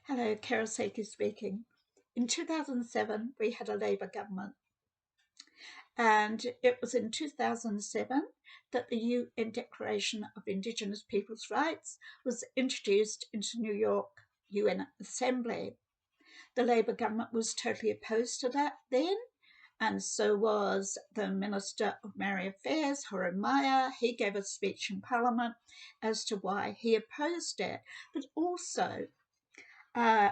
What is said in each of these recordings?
Hello, Karasaki speaking. In 2007, we had a Labour government, and it was in 2007 that the UN Declaration of Indigenous Peoples' Rights was introduced into New York UN Assembly. The Labour government was totally opposed to that then, and so was the Minister of Maori Affairs, Horomaya. He gave a speech in Parliament as to why he opposed it, but also uh,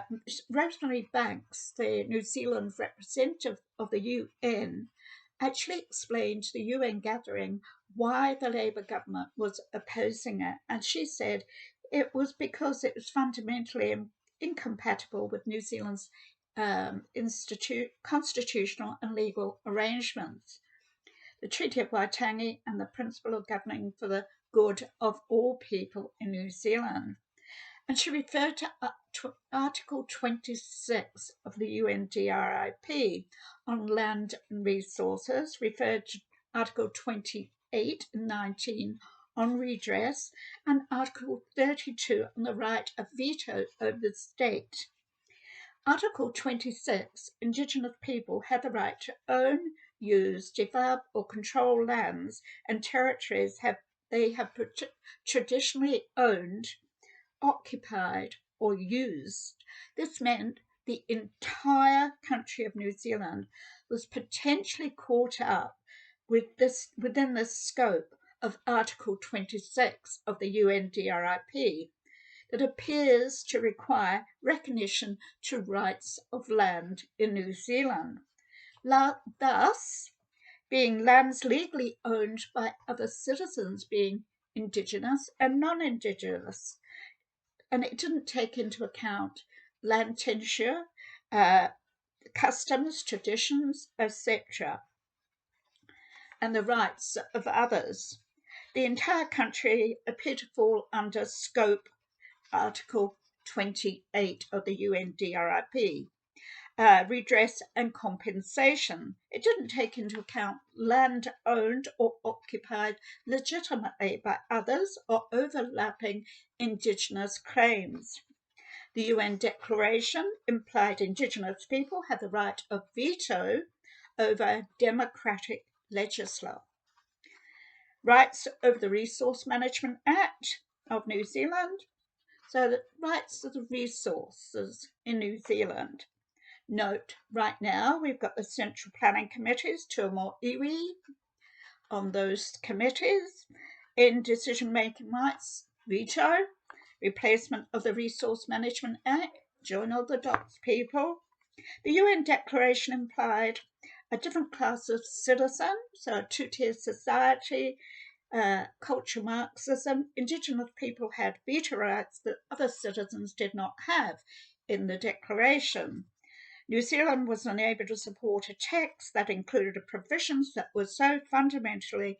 Rosemary Banks, the New Zealand representative of the UN, actually explained to the UN gathering why the Labour government was opposing it. And she said it was because it was fundamentally incompatible with New Zealand's constitutional and legal arrangements. The Treaty of Waitangi and the principle of governing for the good of all people in New Zealand. And she referred to Article 26 of the UNDRIP on land and resources, referred to Article 28 and 19 on redress, and Article 32 on the right of veto over the state. Article 26, Indigenous people have the right to own, use, develop or control lands and territories they have traditionally owned, occupied or used. This meant the entire country of New Zealand was potentially caught up within the scope of Article 26 of the UNDRIP that appears to require recognition to rights of land in New Zealand. Thus, being lands legally owned by other citizens being Indigenous and non-Indigenous, and it didn't take into account land tenure, customs, traditions, etc., and the rights of others. The entire country appeared to fall under scope Article 28 of the UNDRIP. Redress and compensation. It didn't take into account land owned or occupied legitimately by others or overlapping Indigenous claims. The UN Declaration implied Indigenous people have the right of veto over democratic legislation. Rights over the Resource Management Act of New Zealand. So the rights of the resources in New Zealand. Note, right now we've got the Central Planning Committees, two or more iwi on those committees. In decision-making rights, veto, replacement of the Resource Management Act, join all the dots, people. The UN Declaration implied a different class of citizen, so a two-tier society, cultural Marxism. Indigenous people had veto rights that other citizens did not have in the Declaration. New Zealand was unable to support a text that included provisions that were so fundamentally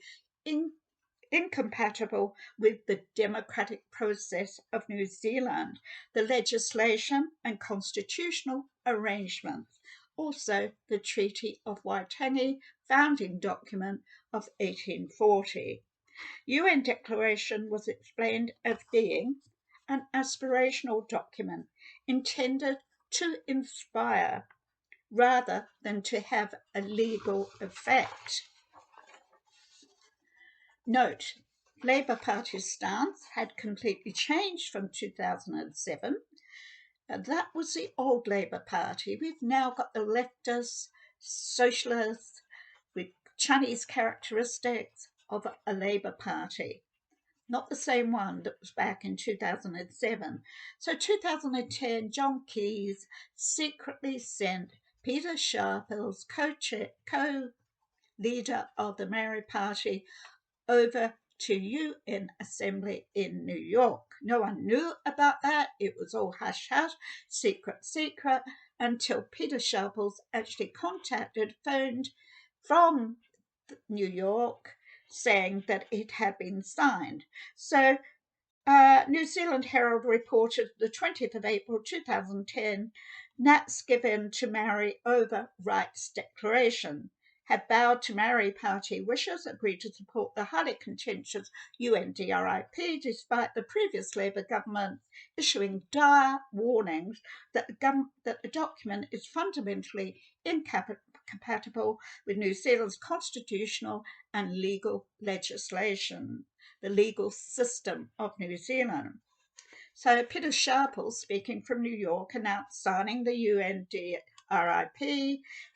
incompatible with the democratic process of New Zealand, the legislation and constitutional arrangements. Also, the Treaty of Waitangi, founding document of 1840. UN Declaration was explained as being an aspirational document intended to inspire rather than to have a legal effect. Note, Labour Party's stance had completely changed from 2007. That was the old Labour Party. We've now got the leftists, socialists, with Chinese characteristics of a Labour Party. Not the same one that was back in 2007. So 2010, John Keyes secretly sent Peter Sharples, co-leader of the Maori Party, over to UN Assembly in New York. No one knew about that. It was all hush-hush, secret, until Peter Sharples actually phoned from New York, saying that it had been signed. So New Zealand Herald reported the 20th of April 2010, Nats given to Maori over rights declaration. had bowed to Maori party wishes, agreed to support the highly contentious UNDRIP despite the previous Labour government issuing dire warnings that the document is fundamentally incompatible with New Zealand's constitutional and legal legislation, the legal system of New Zealand. So Peter Sharples, speaking from New York, announced signing the UNDRIP.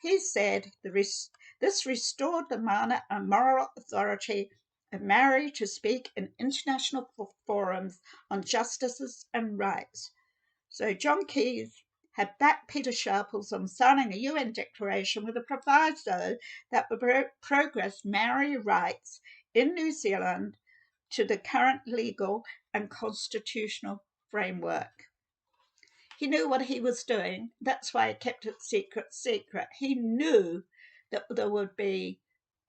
He said this restored the mana and moral authority of Maori to speak in international forums on justice and rights. So John Keyes had backed Peter Sharples on signing a UN declaration with a proviso that would progress Maori rights in New Zealand to the current legal and constitutional framework. He knew what he was doing. That's why he kept it secret. He knew that there would be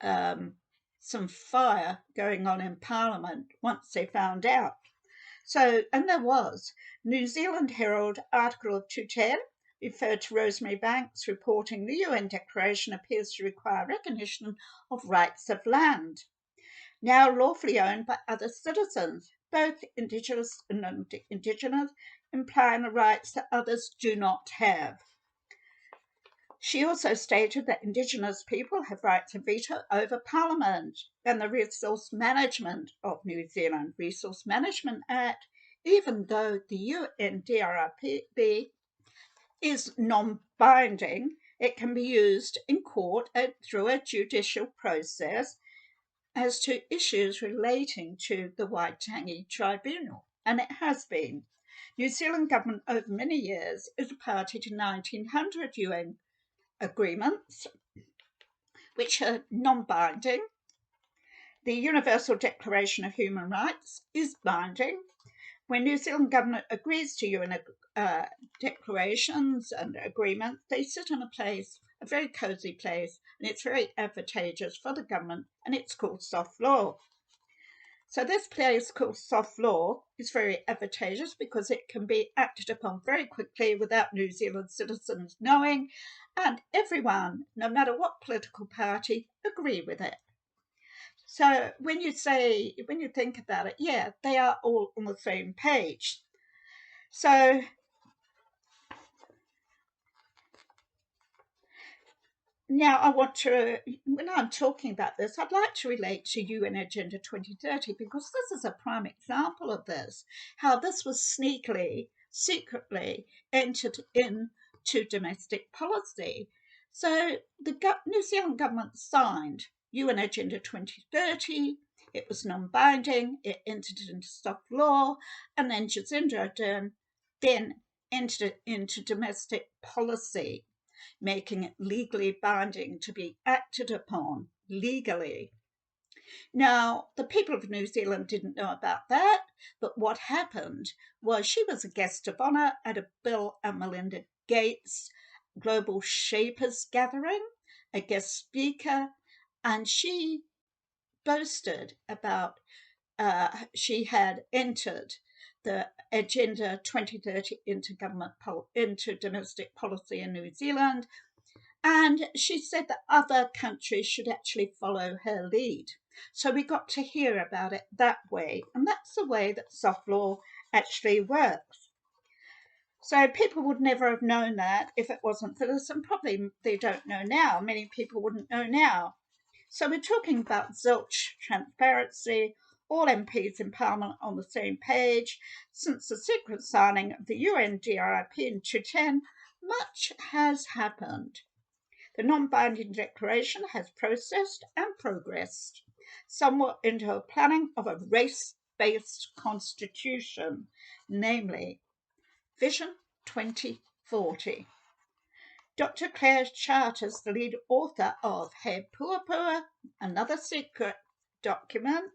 some fire going on in Parliament once they found out. So, and there was. New Zealand Herald article of 210 referred to Rosemary Banks reporting the UN declaration appears to require recognition of rights of land, now lawfully owned by other citizens, both Indigenous and non-Indigenous, implying the rights that others do not have. She also stated that Indigenous people have rights of veto over Parliament and the resource management of New Zealand Resource Management Act, even though the UNDRIP is non-binding, it can be used in court through a judicial process as to issues relating to the Waitangi Tribunal, and it has been. New Zealand government over many years is a party to 1900 UN agreements, which are non-binding. The Universal Declaration of Human Rights is binding. When New Zealand government agrees to UN declarations and agreements, they sit in a place, a very cosy place, and it's very advantageous for the government, and it's called soft law. So this place called soft law is very advantageous because it can be acted upon very quickly without New Zealand citizens knowing, and everyone, no matter what political party, agree with it. So when you think about it, yeah, they are all on the same page. So now I want to, when I'm talking about this, I'd like to relate to UN Agenda 2030 because this is a prime example of this, how this was sneakily, secretly entered into domestic policy. So the New Zealand government signed UN Agenda 2030. It was non-binding. It entered into soft law, and then Jacinda Ardern then entered it into domestic policy, making it legally binding to be acted upon legally. Now, the people of New Zealand didn't know about that, but what happened was she was a guest of honour at a Bill and Melinda Gates Global Shapers gathering, a guest speaker, and she boasted about she had entered the Agenda 2030 into domestic policy in New Zealand, and she said that other countries should actually follow her lead. So we got to hear about it that way, and that's the way that soft law actually works. So people would never have known that if it wasn't for this, and probably they don't know now. Many people wouldn't know now. So we're talking about zilch transparency, all MPs in Parliament on the same page. Since the secret signing of the UNDRIP in 2010, much has happened. The non-binding declaration has processed and progressed somewhat into a planning of a race-based constitution, namely Vision 2040. Dr. Claire Charters, the lead author of He Puapua, another secret document,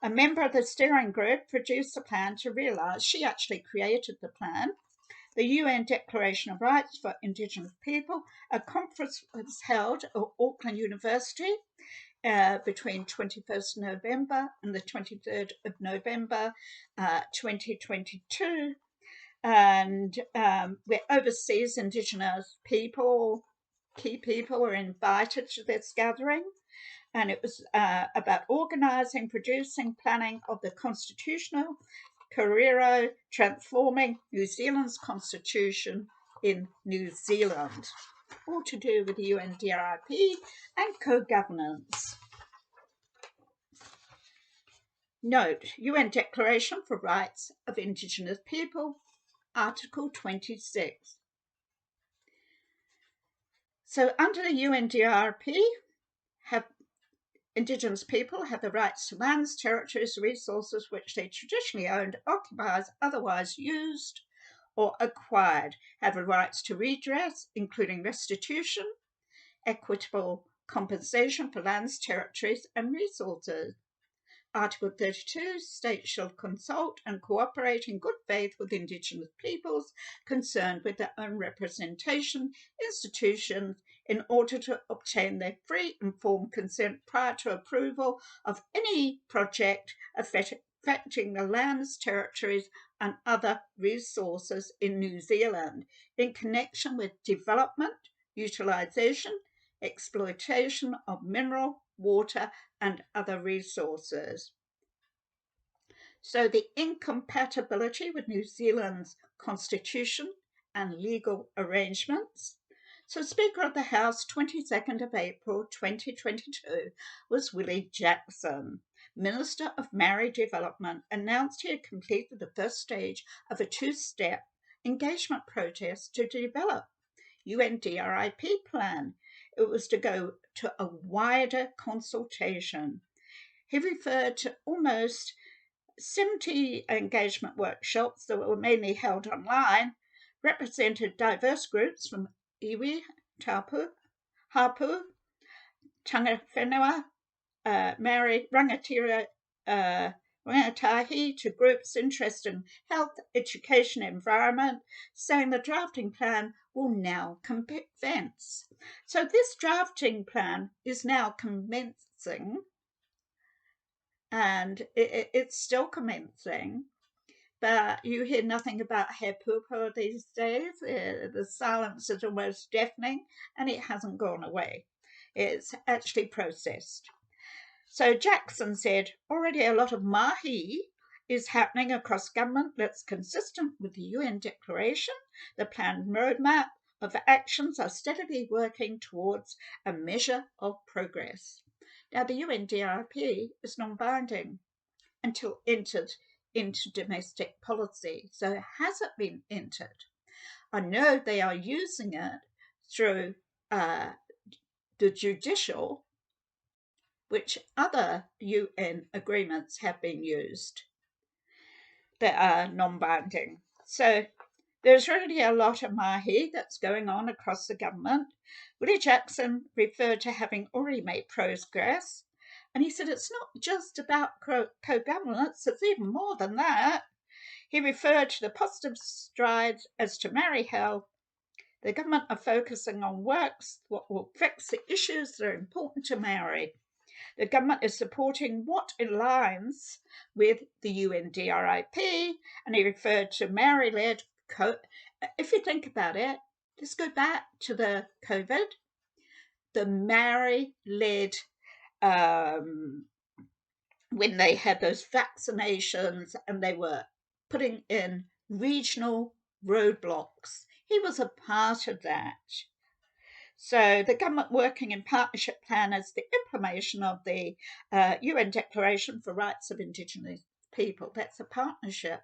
a member of the steering group, produced a plan to realise, she actually created the plan, the UN Declaration of Rights for Indigenous People. A conference was held at Auckland University between 21st November and the 23rd of November 2022. And where overseas Indigenous people key people were invited to this gathering, and it was about organising, producing, planning of the constitutional Kariro, transforming New Zealand's constitution in New Zealand, all to do with the UNDRIP and co-governance. Note, UN Declaration for Rights of Indigenous People, Article 26. So under the UNDRIP, Indigenous people have the rights to lands, territories, resources which they traditionally owned, occupied, otherwise used or acquired, have the rights to redress, including restitution, equitable compensation for lands, territories, and resources. Article 32, states shall consult and cooperate in good faith with Indigenous peoples concerned with their own representation institutions in order to obtain their free informed consent prior to approval of any project affecting the lands, territories, and other resources in New Zealand in connection with development, utilisation, exploitation of mineral, water, and other resources. So the incompatibility with New Zealand's constitution and legal arrangements. So Speaker of the House, 22nd of April 2022, was Willie Jackson. Minister of Maori Development announced he had completed the first stage of a two-step engagement process to develop UNDRIP plan. It was to go to a wider consultation. He referred to almost 70 engagement workshops that were mainly held online, represented diverse groups from iwi, taupu, hapu, tangawhenua, Maori, rangatira, rangatahi, to groups interested in health, education, environment, saying the drafting plan will now commence. So this drafting plan is now commencing, and it's still commencing, but you hear nothing about he pupo these days. The silence is almost deafening, and it hasn't gone away. It's actually processed. So Jackson said, already a lot of mahi is happening across government that's consistent with the UN Declaration. The planned roadmap of actions are steadily working towards a measure of progress. Now, the UNDRIP is non-binding until entered into domestic policy. So has it been entered? I know they are using it through the judicial, which other UN agreements have been used that are non-binding. So there's already a lot of mahi that's going on across the government. Willie Jackson referred to having already made progress, and he said it's not just about co-governance, it's even more than that. He referred to the positive strides as to Maori health. The government are focusing on works that will fix the issues that are important to Maori. The government is supporting what aligns with the UNDRIP, and he referred to Maori-led. If you think about it, let's go back to the COVID. The Maori-led, when they had those vaccinations and they were putting in regional roadblocks. He was a part of that. So the government working in partnership plan as the implementation of the UN Declaration for Rights of Indigenous People. That's a partnership.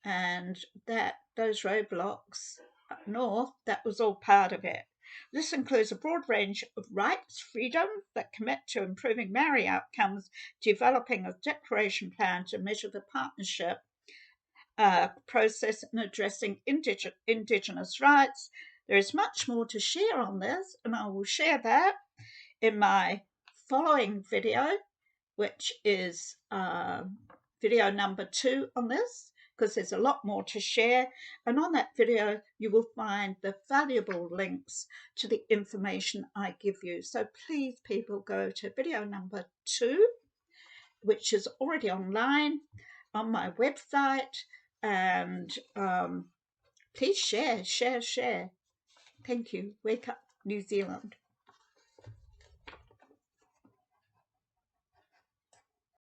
And that those roadblocks up north, that was all part of it. This includes a broad range of rights, freedom that commit to improving Maori outcomes, developing a declaration plan to measure the partnership process in addressing Indigenous rights. There is much more to share on this, and I will share that in my following video, which is video number 2 on this, because there's a lot more to share. And on that video, you will find the valuable links to the information I give you. So please, people, go to video number 2, which is already online on my website. And please share. Thank you. Wake up New Zealand.